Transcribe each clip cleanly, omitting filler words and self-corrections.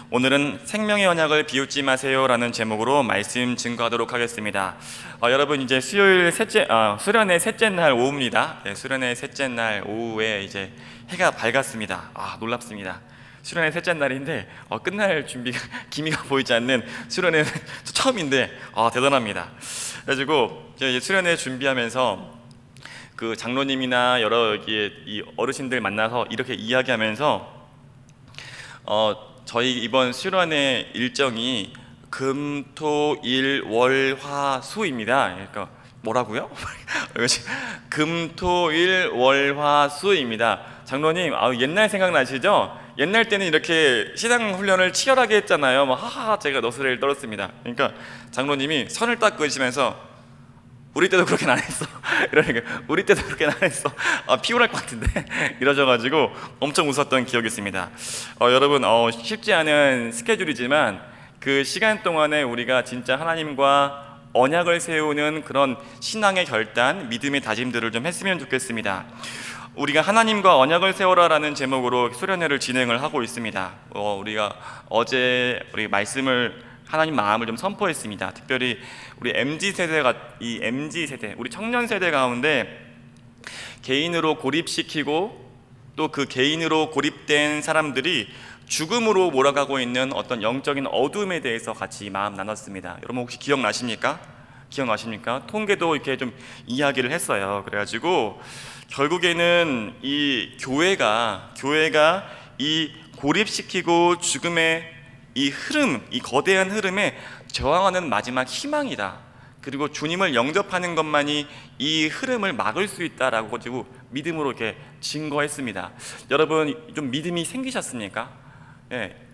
오늘은 생명의 언약을 비웃지 마세요라는 제목으로 말씀 증거하도록 하겠습니다. 여러분 이제 수련의 셋째 날 오후입니다. 수련의 셋째 날 오후에 이제 해가 밝았습니다. 놀랍습니다. 수련의 셋째 날인데 끝날 준비가 기미가 보이지 않는 수련의 처음인데 대단합니다. 그래가지고 이제 수련회 준비하면서 그 장로님이나 여러 이 어르신들 만나서 이렇게 이야기하면서 저희 이번 수련회 일정이 금, 토, 일, 월, 화, 수입니다. 그러니까 뭐라고요? 금, 토, 일, 월, 화, 수입니다. 장로님, 옛날 생각나시죠? 옛날 때는 이렇게 신앙 훈련을 치열하게 했잖아요. 하하, 제가 너스레를 떨었습니다. 그러니까 장로님이 선을 딱 그으시면서 우리 때도 그렇게는 안 했어. 이러니까 우리 때도 그렇게는 안 했어. 피곤할 것 같은데 이러셔가지고 엄청 웃었던 기억이 있습니다. 여러분 쉽지 않은 스케줄이지만 그 시간 동안에 우리가 진짜 하나님과 언약을 세우는 그런 신앙의 결단, 믿음의 다짐들을 좀 했으면 좋겠습니다. 우리가 하나님과 언약을 세워라라는 제목으로 수련회를 진행을 하고 있습니다. 우리가 어제 우리 말씀을 하나님 마음을 좀 선포했습니다. 특별히 우리 MZ세대가 이 MZ세대, 우리 청년세대 가운데 개인으로 고립시키고 또 그 개인으로 고립된 사람들이 죽음으로 몰아가고 있는 어떤 영적인 어둠에 대해서 같이 마음 나눴습니다. 여러분 혹시 기억나십니까? 통계도 이렇게 좀 이야기를 했어요. 그래가지고 결국에는 이 교회가 이 고립시키고 죽음의 이 흐름, 이 거대한 흐름에 저항하는 마지막 희망이다. 그리고 주님을 영접하는 것만이 이 흐름을 막을 수 있다라고 가지고 믿음으로 이렇게 증거했습니다. 여러분 좀 믿음이 생기셨습니까?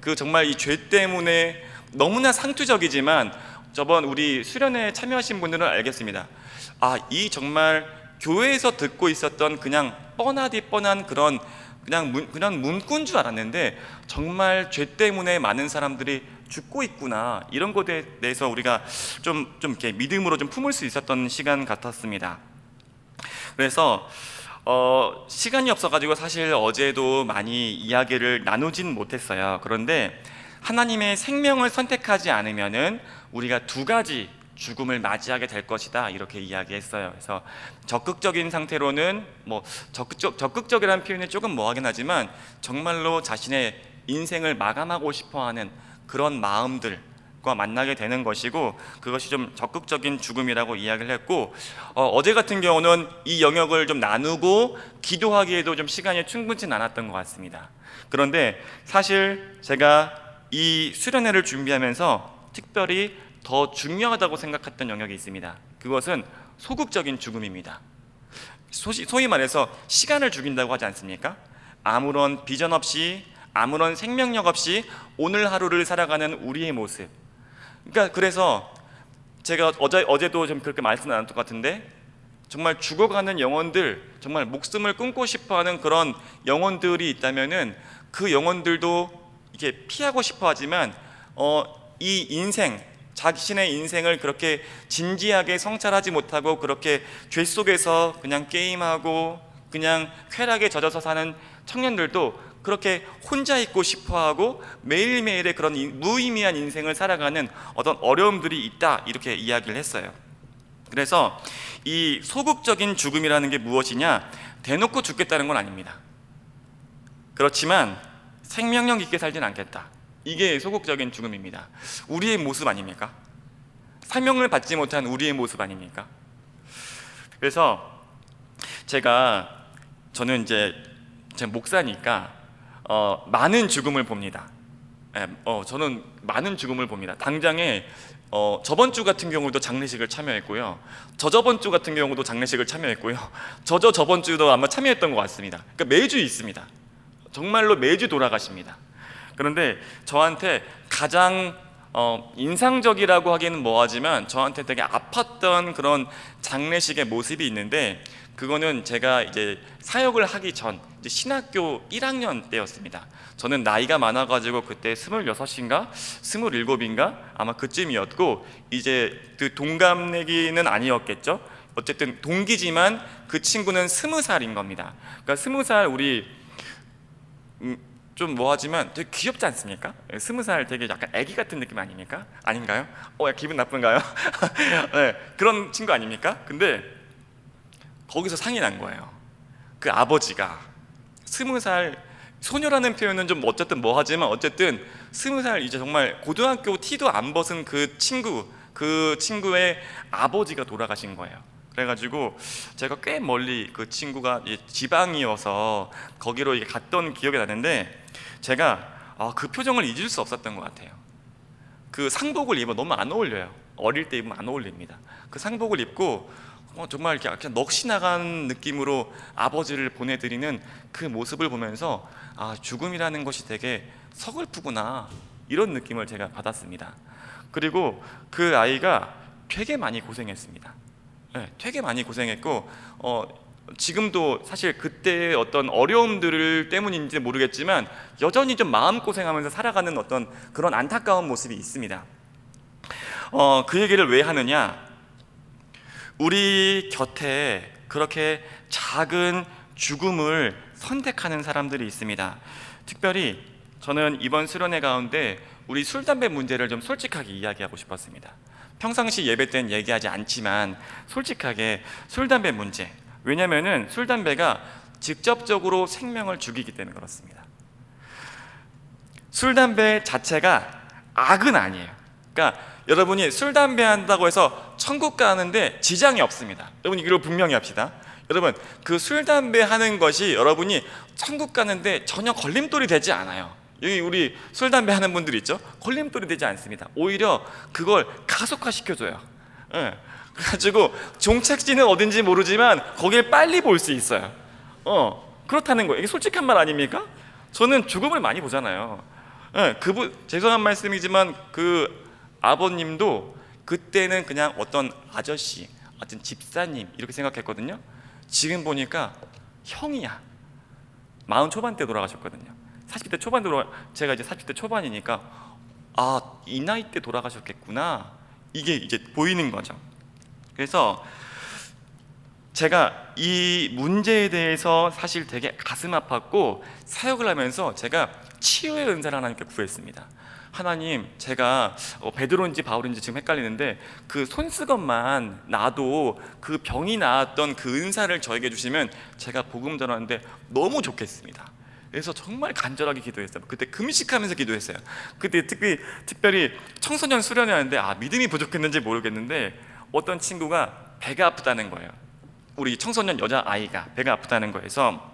그 정말 이 죄 때문에 너무나 상투적이지만 저번 우리 수련회에 참여하신 분들은 알겠습니다. 이 정말 교회에서 듣고 있었던 그냥 뻔하디 뻔한 그런 문구인 줄 알았는데 정말 죄 때문에 많은 사람들이 죽고 있구나, 이런 것에 대해서 우리가 좀 이렇게 믿음으로 좀 품을 수 있었던 시간 같았습니다. 그래서 시간이 없어가지고 사실 어제도 많이 이야기를 나누진 못했어요. 그런데 하나님의 생명을 선택하지 않으면은 우리가 두 가지 죽음을 맞이하게 될 것이다, 이렇게 이야기했어요. 그래서 적극적인 상태로는 적극적이라는 표현이 조금 뭐하긴 하지만 정말로 자신의 인생을 마감하고 싶어하는 그런 마음들과 만나게 되는 것이고, 그것이 좀 적극적인 죽음이라고 이야기를 했고, 어제 같은 경우는 이 영역을 좀 나누고 기도하기에도 좀 시간이 충분치 않았던 것 같습니다. 그런데 사실 제가 이 수련회를 준비하면서 특별히 더 중요하다고 생각했던 영역이 있습니다. 그것은 소극적인 죽음입니다. 소위 말해서 시간을 죽인다고 하지 않습니까? 아무런 비전 없이, 아무런 생명력 없이 오늘 하루를 살아가는 우리의 모습. 그래서 제가 어제도 좀 그렇게 말씀 나눴던 것 같은데, 정말 죽어가는 영혼들, 정말 목숨을 끊고 싶어하는 그런 영혼들이 있다면은 그 영혼들도 이게 피하고 싶어하지만 이 인생, 자신의 인생을 그렇게 진지하게 성찰하지 못하고 그렇게 죄 속에서 그냥 게임하고 그냥 쾌락에 젖어서 사는 청년들도 그렇게 혼자 있고 싶어하고 매일매일의 그런 무의미한 인생을 살아가는 어떤 어려움들이 있다, 이렇게 이야기를 했어요. 그래서 이 소극적인 죽음이라는 게 무엇이냐, 대놓고 죽겠다는 건 아닙니다. 그렇지만 생명력 있게 살진 않겠다, 이게 소극적인 죽음입니다. 우리의 모습 아닙니까? 사명을 받지 못한 우리의 모습 아닙니까? 그래서 저는 이제 제 목사니까 많은 죽음을 봅니다. 저는 많은 죽음을 봅니다. 당장에 저번 주 같은 경우도 장례식을 참여했고요, 저저번 주 같은 경우도 장례식을 참여했고요, 저번 주도 아마 참여했던 것 같습니다. 그러니까 매주 있습니다. 정말로 매주 돌아가십니다. 그런데 저한테 가장 인상적이라고 하기는 뭐하지만 저한테 되게 아팠던 그런 장례식의 모습이 있는데, 그거는 제가 이제 사역을 하기 전 이제 신학교 1학년 때였습니다. 저는 나이가 많아가지고 그때 26인가 27인가 아마 그쯤이었고, 이제 그 동갑내기는 아니었겠죠. 어쨌든 동기지만 그 친구는 20살인 겁니다. 그러니까 20살 우리 좀 뭐하지만 되게 귀엽지 않습니까? 20살 되게 약간 애기 같은 느낌 아닙니까? 아닌가요? 기분 나쁜가요? 네, 그런 친구 아닙니까? 근데 거기서 상이 난 거예요. 그 아버지가 20살, 소녀라는 표현은 좀 어쨌든 뭐하지만 어쨌든 20살 이제 정말 고등학교 티도 안 벗은 그 친구의 아버지가 돌아가신 거예요. 그래가지고 제가 꽤 멀리, 그 친구가 지방이어서 거기로 갔던 기억이 나는데, 제가 그 표정을 잊을 수 없었던 것 같아요. 그 상복을 입어 너무 안 어울려요. 어릴 때 입으면 안 어울립니다. 그 상복을 입고 정말 이렇게 그냥 넋이 나간 느낌으로 아버지를 보내드리는 그 모습을 보면서 죽음이라는 것이 되게 서글프구나, 이런 느낌을 제가 받았습니다. 그리고 그 아이가 되게 많이 고생했습니다. 네, 되게 많이 고생했고 지금도 사실 그때의 어떤 어려움들 때문인지 모르겠지만 여전히 좀 마음고생하면서 살아가는 어떤 그런 안타까운 모습이 있습니다. 그 얘기를 왜 하느냐, 우리 곁에 그렇게 작은 죽음을 선택하는 사람들이 있습니다. 특별히 저는 이번 수련회 가운데 우리 술, 담배 문제를 좀 솔직하게 이야기하고 싶었습니다. 평상시 예배 때는 얘기하지 않지만 솔직하게 술, 담배 문제, 왜냐하면 술, 담배가 직접적으로 생명을 죽이기 때문에 그렇습니다. 술, 담배 자체가 악은 아니에요. 그러니까 여러분이 술, 담배 한다고 해서 천국 가는데 지장이 없습니다. 여러분 이걸 분명히 합시다. 여러분 그 술, 담배 하는 것이 여러분이 천국 가는데 전혀 걸림돌이 되지 않아요. 여기 우리 술, 담배 하는 분들 있죠? 걸림돌이 되지 않습니다. 오히려 그걸 가속화시켜줘요. 그래가지고 종착지는 어딘지 모르지만 거기를 빨리 볼 수 있어요. 그렇다는 거예요. 이게 솔직한 말 아닙니까? 저는 죽음을 많이 보잖아요. 그분, 죄송한 말씀이지만 그 아버님도 그때는 그냥 어떤 아저씨, 어떤 집사님 이렇게 생각했거든요. 지금 보니까 형이야. 40 초반대 돌아가셨거든요. 40대 초반 제가 이제 40대 초반이니까 이 나이 때 돌아가셨겠구나, 이게 이제 보이는 거죠. 그래서 제가 이 문제에 대해서 사실 되게 가슴 아팠고 사역을 하면서 제가 치유의 은사를 하나님께 구했습니다. 하나님, 제가 베드로인지 바울인지 지금 헷갈리는데 그 손수건만 놔도 그 병이 나았던 그 은사를 저에게 주시면 제가 복음 전하는데 너무 좋겠습니다. 그래서 정말 간절하게 기도했어요. 그때 금식하면서 기도했어요. 그때 특별히 청소년 수련회 하는데 믿음이 부족했는지 모르겠는데 어떤 친구가 배가 아프다는 거예요. 우리 청소년 여자아이가 배가 아프다는 거에서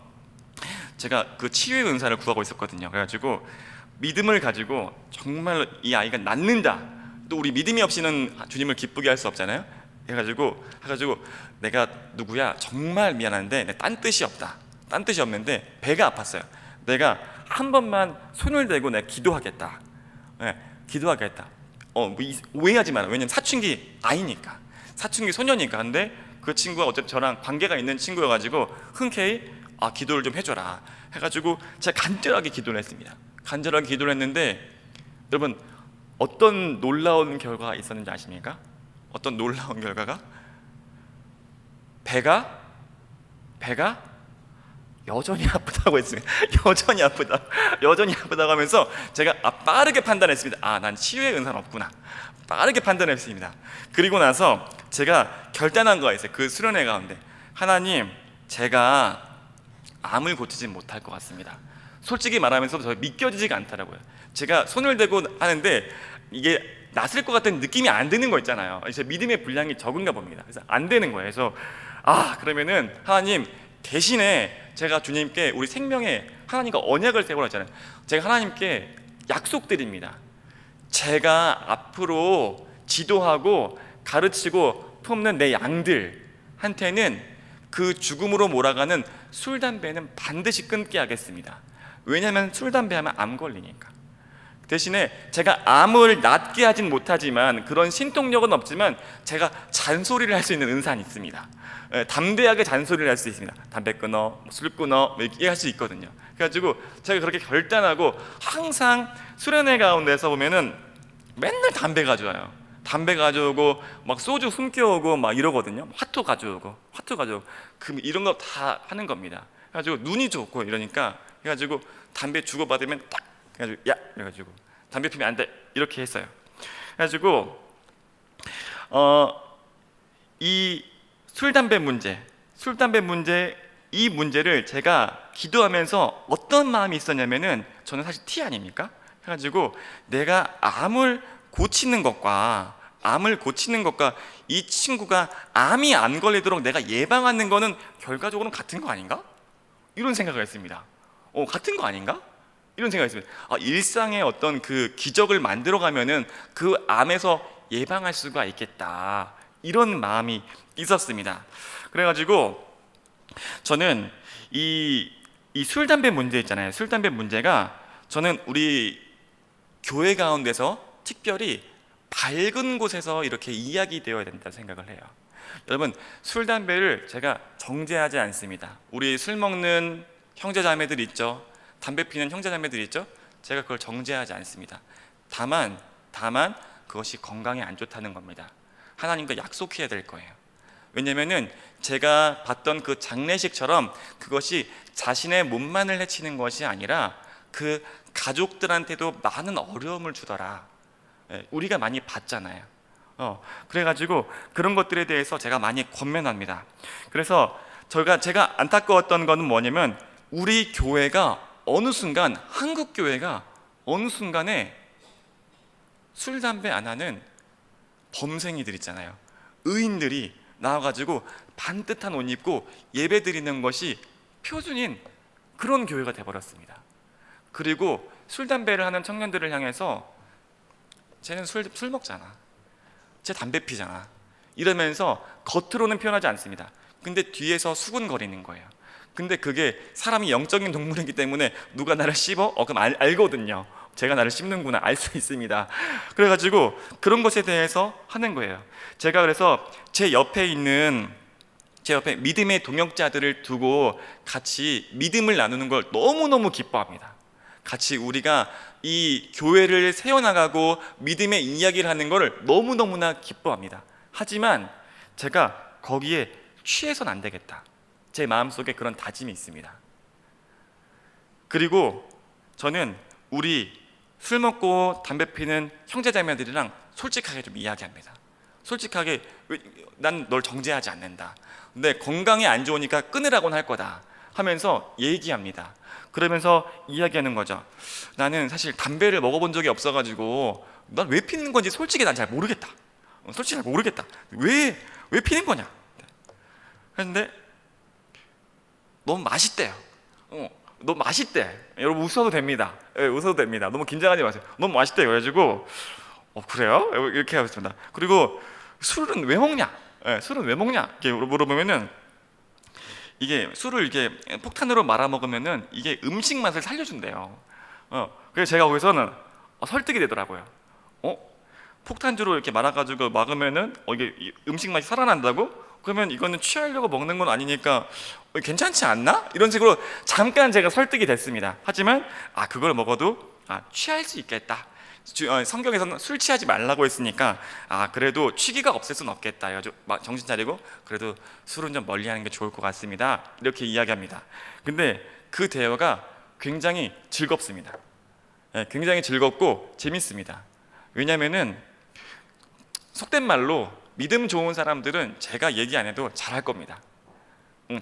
제가 그 치유의 은사를 구하고 있었거든요. 그래가지고 믿음을 가지고 정말 이 아이가 낫는다, 또 우리 믿음이 없이는 주님을 기쁘게 할 수 없잖아요. 해가지고 내가 누구야, 정말 미안한데 딴 뜻이 없다, 딴 뜻이 없는데 배가 아팠어요. 내가 한 번만 손을 대고 내가 기도하겠다. 기도하겠다. 오해하지 마라. 왜냐면 사춘기 아이니까, 사춘기 소녀니까. 근데 그 친구가 어쨌든 저랑 관계가 있는 친구여가지고 흔쾌히 기도를 좀 해줘라 해가지고 제가 간절하게 기도를 했습니다. 간절하게 기도를 했는데 여러분 어떤 놀라운 결과가 있었는지 아십니까? 어떤 놀라운 결과가? 배가 여전히 아프다고 했습니다. 여전히 아프다고 하면서 제가 빠르게 판단했습니다. 난 치유의 은사는 없구나. 빠르게 판단했습니다. 그리고 나서 제가 결단한 거가 있어요. 그 수련회 가운데, 하나님, 제가 암을 고치지 못할 것 같습니다. 솔직히 말하면서 저 믿겨지지가 않더라고요. 제가 손을 대고 하는데 이게 낫을 것 같은 느낌이 안 드는 거 있잖아요. 제 믿음의 분량이 적은가 봅니다. 그래서 안 되는 거예요. 그래서 그러면은 하나님, 대신에 제가 주님께 우리 생명에 하나님과 언약을 세우라 했잖아요. 제가 하나님께 약속드립니다. 제가 앞으로 지도하고 가르치고 품는 내 양들한테는 그 죽음으로 몰아가는 술, 담배는 반드시 끊게 하겠습니다. 왜냐하면 술, 담배 하면 암 걸리니까. 대신에 제가 암을 낫게 하진 못하지만, 그런 신통력은 없지만 제가 잔소리를 할 수 있는 은사는 있습니다. 담대하게 잔소리를 할 수 있습니다. 담배 끊어, 술 끊어, 이렇게 할 수 있거든요. 그래가지고 제가 그렇게 결단하고, 항상 수련회 가운데서 보면은 맨날 담배 가져와요. 담배 가져오고 막 소주 숨겨오고 막 이러거든요. 화투 가져오고 이런 거 다 하는 겁니다. 그래가지고 눈이 좋고 이러니까, 그래가지고 담배 주고받으면 딱 그래가지고 야 그래가지고 담배 피면 안 돼 이렇게 했어요. 그래가지고 이 술 담배 문제 이 문제를 제가 기도하면서 어떤 마음이 있었냐면은 저는 사실 T 아닙니까? 해가지고 내가 암을 고치는 것과 이 친구가 암이 안 걸리도록 내가 예방하는 거는 결과적으로는 같은 거 아닌가? 이런 생각을 했습니다. 같은 거 아닌가? 이런 생각이 있습니다. 일상의 어떤 그 기적을 만들어가면은 그 암에서 예방할 수가 있겠다, 이런 마음이 있었습니다. 그래가지고 저는 이 술 담배 문제 있잖아요. 술 담배 문제가 저는 우리 교회 가운데서 특별히 밝은 곳에서 이렇게 이야기되어야 된다고 생각을 해요. 여러분, 술 담배를 제가 정죄하지 않습니다. 우리 술 먹는 형제자매들 있죠, 담배 피는 형제자매들 있죠, 제가 그걸 정죄하지 않습니다. 다만 그것이 건강에 안 좋다는 겁니다. 하나님과 약속해야 될 거예요. 왜냐면은 제가 봤던 그 장례식처럼 그것이 자신의 몸만을 해치는 것이 아니라 그 가족들한테도 많은 어려움을 주더라. 우리가 많이 봤잖아요. 그래가지고 그런 것들에 대해서 제가 많이 권면합니다. 그래서 제가 안타까웠던 거는 뭐냐면 우리 교회가 어느 순간, 한국 교회가 어느 순간에 술 담배 안 하는 범생이들 있잖아요, 의인들이 나와가지고 반듯한 옷 입고 예배 드리는 것이 표준인 그런 교회가 돼버렸습니다. 그리고 술 담배를 하는 청년들을 향해서 쟤는 술 먹잖아, 쟤 담배 피잖아 이러면서 겉으로는 표현하지 않습니다. 근데 뒤에서 수군거리는 거예요. 근데 그게 사람이 영적인 동물이기 때문에 누가 나를 씹어? 그럼 알거든요. 제가 나를 씹는구나, 알 수 있습니다. 그래가지고 그런 것에 대해서 하는 거예요. 제가 그래서 제 옆에 믿음의 동역자들을 두고 같이 믿음을 나누는 걸 너무너무 기뻐합니다. 같이 우리가 이 교회를 세워나가고 믿음의 이야기를 하는 걸 너무너무나 기뻐합니다. 하지만 제가 거기에 취해서는 안 되겠다, 제 마음속에 그런 다짐이 있습니다. 그리고 저는 우리 술 먹고 담배 피는 형제자매들이랑 솔직하게 좀 이야기합니다. 솔직하게, 난 널 정죄하지 않는다, 근데 건강에 안 좋으니까 끊으라고는 할 거다 하면서 얘기합니다. 그러면서 이야기하는 거죠. 나는 사실 담배를 먹어본 적이 없어가지고 난 왜 피는 건지 솔직히 난 잘 모르겠다. 솔직히 잘 모르겠다. 왜 피는 거냐. 그런데 너무 맛있대요. 너무 맛있대. 여러분 웃어도 됩니다. 웃어도 됩니다. 너무 긴장하지 마세요. 너무 맛있대. 그래가지고 그래요? 이렇게 하고 있습니다. 그리고 술은 왜 먹냐? 술은 왜 먹냐? 이렇게 물어보면은 이게 술을 이렇게 폭탄으로 말아 먹으면은 이게 음식 맛을 살려준대요. 그래서 제가 거기서는 설득이 되더라고요. 폭탄주로 이렇게 말아가지고 막으면은 이게 음식 맛이 살아난다고? 그러면 이거는 취하려고 먹는 건 아니니까 괜찮지 않나? 이런 식으로 잠깐 제가 설득이 됐습니다. 하지만 그걸 먹어도 취할 수 있겠다. 성경에서는 술 취하지 말라고 했으니까 그래도 취기가 없을 수는 없겠다. 그래가지고 정신 차리고 그래도 술은 좀 멀리하는 게 좋을 것 같습니다. 이렇게 이야기합니다. 근데 그 대화가 굉장히 즐겁습니다. 굉장히 즐겁고 재밌습니다. 왜냐면은 속된 말로 믿음 좋은 사람들은 제가 얘기 안 해도 잘할 겁니다.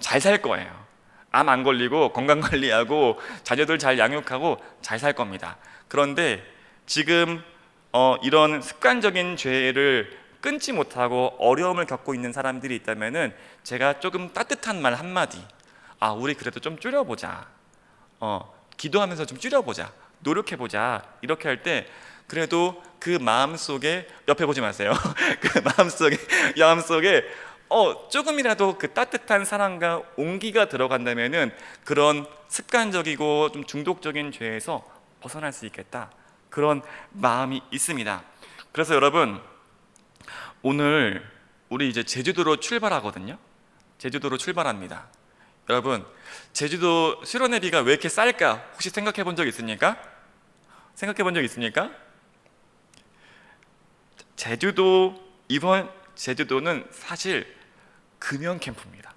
잘 살 거예요. 암 안 걸리고 건강관리하고 자녀들 잘 양육하고 잘 살 겁니다. 그런데 지금 이런 습관적인 죄를 끊지 못하고 어려움을 겪고 있는 사람들이 있다면은 제가 조금 따뜻한 말 한마디, 우리 그래도 좀 줄여보자, 기도하면서 좀 줄여보자, 노력해보자, 이렇게 할 때 그래도 그 마음속에, 옆에 보지 마세요. 그 마음속에 조금이라도 그 따뜻한 사랑과 온기가 들어간다면은 그런 습관적이고 좀 중독적인 죄에서 벗어날 수 있겠다, 그런 마음이 있습니다. 그래서 여러분, 오늘 우리 이제 제주도로 출발하거든요. 제주도로 출발합니다. 여러분, 제주도 수련회비가 왜 이렇게 쌀까? 혹시 생각해 본 적 있습니까? 이번 제주도는 사실 금연 캠프입니다.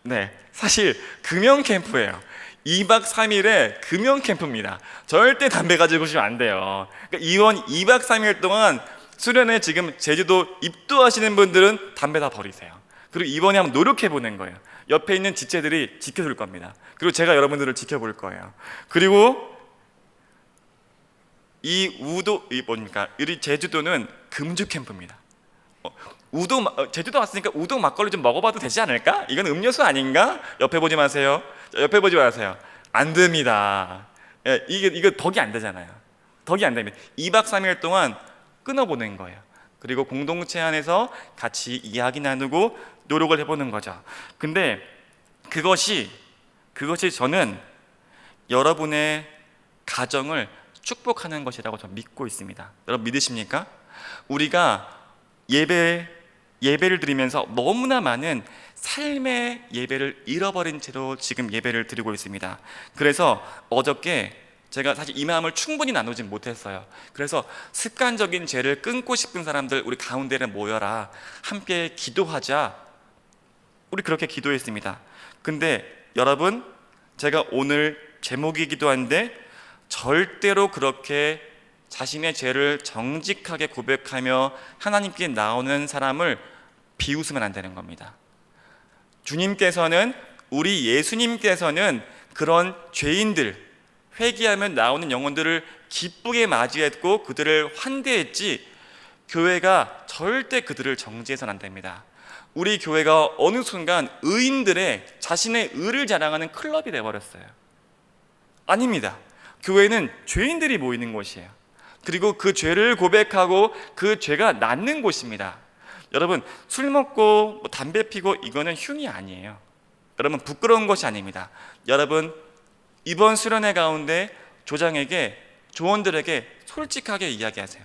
네, 사실 금연 캠프예요. 2박 3일의 금연 캠프입니다. 절대 담배 가지고 오시면 안 돼요. 그러니까 이번 2박 3일 동안 수련회 지금 제주도 입도하시는 분들은 담배 다 버리세요. 그리고 이번에 한번 노력해 보는 거예요. 옆에 있는 지체들이 지켜줄 겁니다. 그리고 제가 여러분들을 지켜볼 거예요. 그리고 우리 제주도는 금주 캠프입니다. 제주도 왔으니까 우동 막걸리 좀 먹어봐도 되지 않을까? 이건 음료수 아닌가? 옆에 보지 마세요. 옆에 보지 마세요. 안 됩니다. 이거 덕이 안 되잖아요. 덕이 안 됩니다. 2박 3일 동안 끊어보는 거예요. 그리고 공동체 안에서 같이 이야기 나누고 노력을 해보는 거죠. 근데 그것이 저는 여러분의 가정을 축복하는 것이라고 저는 믿고 있습니다. 여러분 믿으십니까? 우리가 예배를 드리면서 너무나 많은 삶의 예배를 잃어버린 채로 지금 예배를 드리고 있습니다. 그래서 어저께 제가 사실 이 마음을 충분히 나누진 못했어요. 그래서 습관적인 죄를 끊고 싶은 사람들 우리 가운데를 모여라, 함께 기도하자, 우리 그렇게 기도했습니다. 근데 여러분, 제가 오늘 제목이기도 한데 절대로 그렇게 자신의 죄를 정직하게 고백하며 하나님께 나오는 사람을 비웃으면 안 되는 겁니다. 주님께서는, 우리 예수님께서는 그런 죄인들, 회개하면 나오는 영혼들을 기쁘게 맞이했고 그들을 환대했지, 교회가 절대 그들을 정죄해서는 안 됩니다. 우리 교회가 어느 순간 의인들의 자신의 의를 자랑하는 클럽이 되어버렸어요. 아닙니다. 교회는 죄인들이 모이는 곳이에요. 그리고 그 죄를 고백하고 그 죄가 낫는 곳입니다. 여러분, 술 먹고 담배 피고 이거는 흉이 아니에요. 여러분, 부끄러운 것이 아닙니다. 여러분, 이번 수련회 가운데 조원들에게 솔직하게 이야기하세요.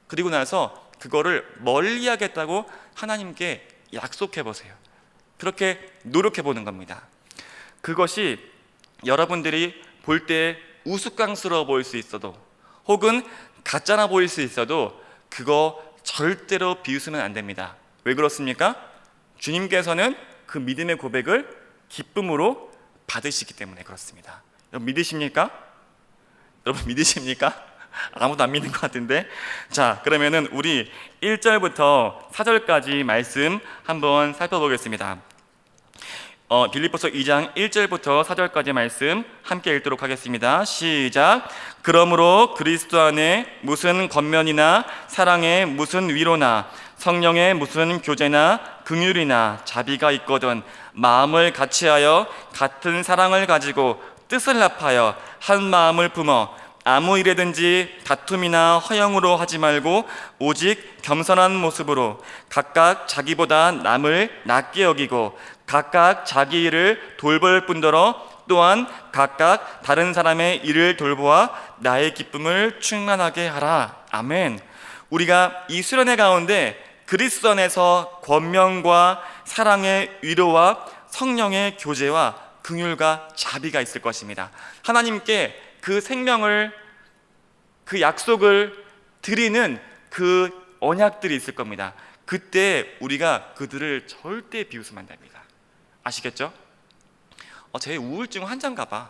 그리고 나서 그거를 멀리하겠다고 하나님께 약속해 보세요. 그렇게 노력해 보는 겁니다. 그것이 여러분들이 볼 때 우스꽝스러워 보일 수 있어도, 혹은 가짜나 보일 수 있어도 그거 절대로 비웃으면 안 됩니다. 왜 그렇습니까? 주님께서는 그 믿음의 고백을 기쁨으로 받으시기 때문에 그렇습니다. 여러분 믿으십니까? 여러분 믿으십니까? 아무도 안 믿는 것 같은데. 자, 그러면은 우리 1절부터 4절까지 말씀 한번 살펴보겠습니다. 빌립보서 2장 1절부터 4절까지 말씀 함께 읽도록 하겠습니다. 시작. 그러므로 그리스도 안에 무슨 겉면이나 사랑에 무슨 위로나 성령의 무슨 교제나 긍휼이나 자비가 있거든 마음을 같이하여 같은 사랑을 가지고 뜻을 합하여 한 마음을 품어 아무 일에든지 다툼이나 허영으로 하지 말고 오직 겸손한 모습으로 각각 자기보다 남을 낮게 여기고 각각 자기 일을 돌볼 뿐더러 또한 각각 다른 사람의 일을 돌보아 나의 기쁨을 충만하게 하라. 아멘. 우리가 이 수련회 가운데 그리스도 안에서 권면과 사랑의 위로와 성령의 교제와 긍휼과 자비가 있을 것입니다. 하나님께 그 생명을, 그 약속을 드리는 그 언약들이 있을 겁니다. 그때 우리가 그들을 절대 비웃으면 안 됩니다. 아시겠죠? 쟤 우울증 환자인가 봐.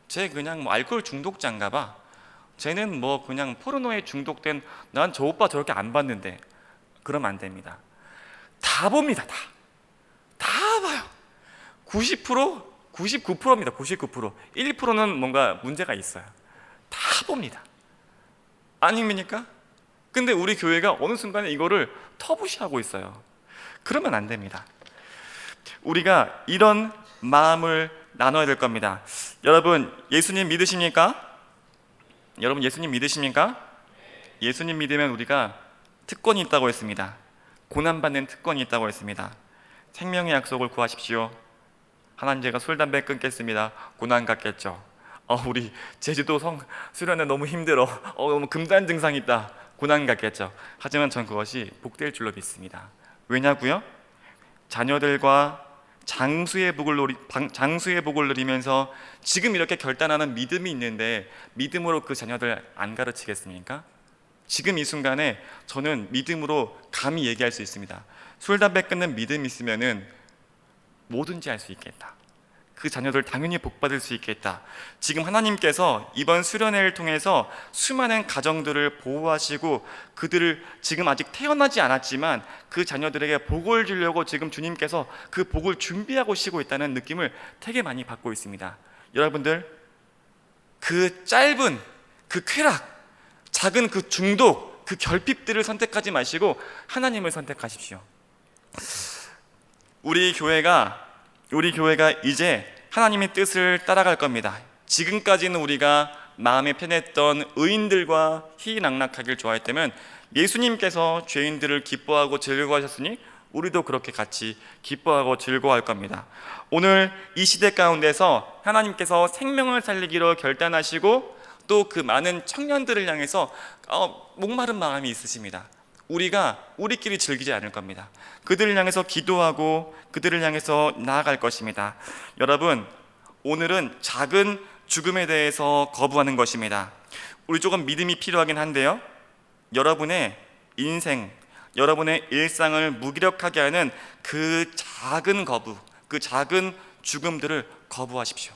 쟤 그냥 알코올 중독자인가 봐. 쟤는 그냥 포르노에 중독된, 난 저 오빠 저렇게 안 봤는데. 그러면 안 됩니다. 다 봅니다. 다 봐요. 90%? 99%입니다. 99%. 1%는 뭔가 문제가 있어요. 다 봅니다. 아닙니까? 근데 우리 교회가 어느 순간에 이거를 터부시하고 있어요. 그러면 안 됩니다. 우리가 이런 마음을 나눠야 될 겁니다. 여러분, 예수님 믿으십니까? 여러분, 예수님 믿으십니까? 예수님 믿으면 우리가 특권이 있다고 했습니다. 고난받는 특권이 있다고 했습니다. 생명의 약속을 구하십시오. 하나님, 제가 술, 담배 끊겠습니다. 고난 갖겠죠. 우리 제주도 수련회 너무 힘들어. 너무 금단 증상 있다. 고난 갖겠죠. 하지만 전 그것이 복될 줄로 믿습니다. 왜냐고요? 자녀들과 장수의 복을 누리면서 지금 이렇게 결단하는 믿음이 있는데 믿음으로 그 자녀들 안 가르치겠습니까? 지금 이 순간에 저는 믿음으로 감히 얘기할 수 있습니다. 술, 담배 끊는 믿음이 있으면은 뭐든지 할 수 있겠다. 그 자녀들 당연히 복받을 수 있겠다. 지금 하나님께서 이번 수련회를 통해서 수많은 가정들을 보호하시고 그들을 지금 아직 태어나지 않았지만 그 자녀들에게 복을 주려고 지금 주님께서 그 복을 준비하고 시고 있다는 느낌을 되게 많이 받고 있습니다. 여러분들, 그 짧은 그 쾌락, 작은 그 중독, 그 결핍들을 선택하지 마시고 하나님을 선택하십시오. 우리 교회가 이제 하나님의 뜻을 따라갈 겁니다. 지금까지는 우리가 마음에 편했던 의인들과 희낙낙하길 좋아했다면 예수님께서 죄인들을 기뻐하고 즐거워하셨으니 우리도 그렇게 같이 기뻐하고 즐거워할 겁니다. 오늘 이 시대 가운데서 하나님께서 생명을 살리기로 결단하시고 또 그 많은 청년들을 향해서 목마른 마음이 있으십니다. 우리끼리 즐기지 않을 겁니다. 그들을 향해서 기도하고 그들을 향해서 나아갈 것입니다. 여러분, 오늘은 작은 죽음에 대해서 거부하는 것입니다. 우리 조금 믿음이 필요하긴 한데요, 여러분의 인생, 여러분의 일상을 무기력하게 하는 그 작은 거부, 그 작은 죽음들을 거부하십시오.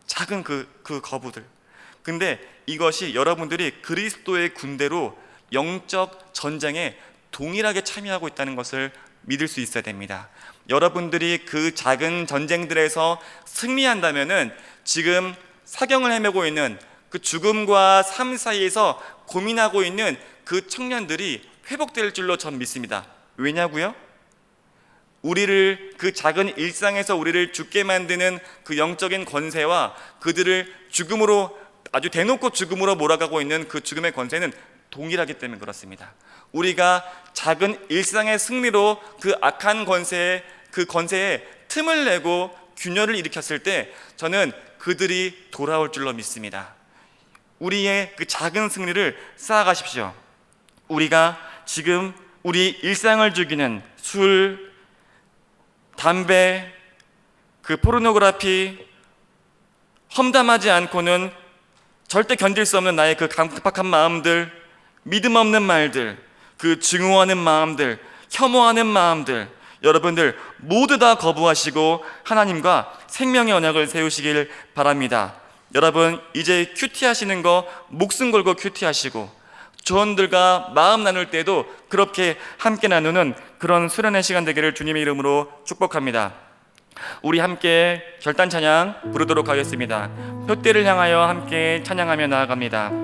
작은 그 거부들. 근데 이것이 여러분들이 그리스도의 군대로 영적 전쟁에 동일하게 참여하고 있다는 것을 믿을 수 있어야 됩니다. 여러분들이 그 작은 전쟁들에서 승리한다면은 지금 사경을 헤매고 있는 그 죽음과 삶 사이에서 고민하고 있는 그 청년들이 회복될 줄로 전 믿습니다. 왜냐고요? 우리를 그 작은 일상에서 우리를 죽게 만드는 그 영적인 권세와 그들을 죽음으로, 아주 대놓고 죽음으로 몰아가고 있는 그 죽음의 권세는 동일하기 때문에 그렇습니다. 우리가 작은 일상의 승리로 그 악한 권세에 틈을 내고 균열을 일으켰을 때 저는 그들이 돌아올 줄로 믿습니다. 우리의 그 작은 승리를 쌓아가십시오. 우리가 지금 우리 일상을 죽이는 술, 담배, 그 포르노그래피, 험담하지 않고는 절대 견딜 수 없는 나의 그 강팍한 마음들, 믿음 없는 말들, 그 증오하는 마음들, 혐오하는 마음들, 여러분들 모두 다 거부하시고 하나님과 생명의 언약을 세우시길 바랍니다. 여러분, 이제 큐티 하시는 거 목숨 걸고 큐티 하시고 조원들과 마음 나눌 때도 그렇게 함께 나누는 그런 수련의 시간 되기를 주님의 이름으로 축복합니다. 우리 함께 결단 찬양 부르도록 하겠습니다. 표대를 향하여 함께 찬양하며 나아갑니다.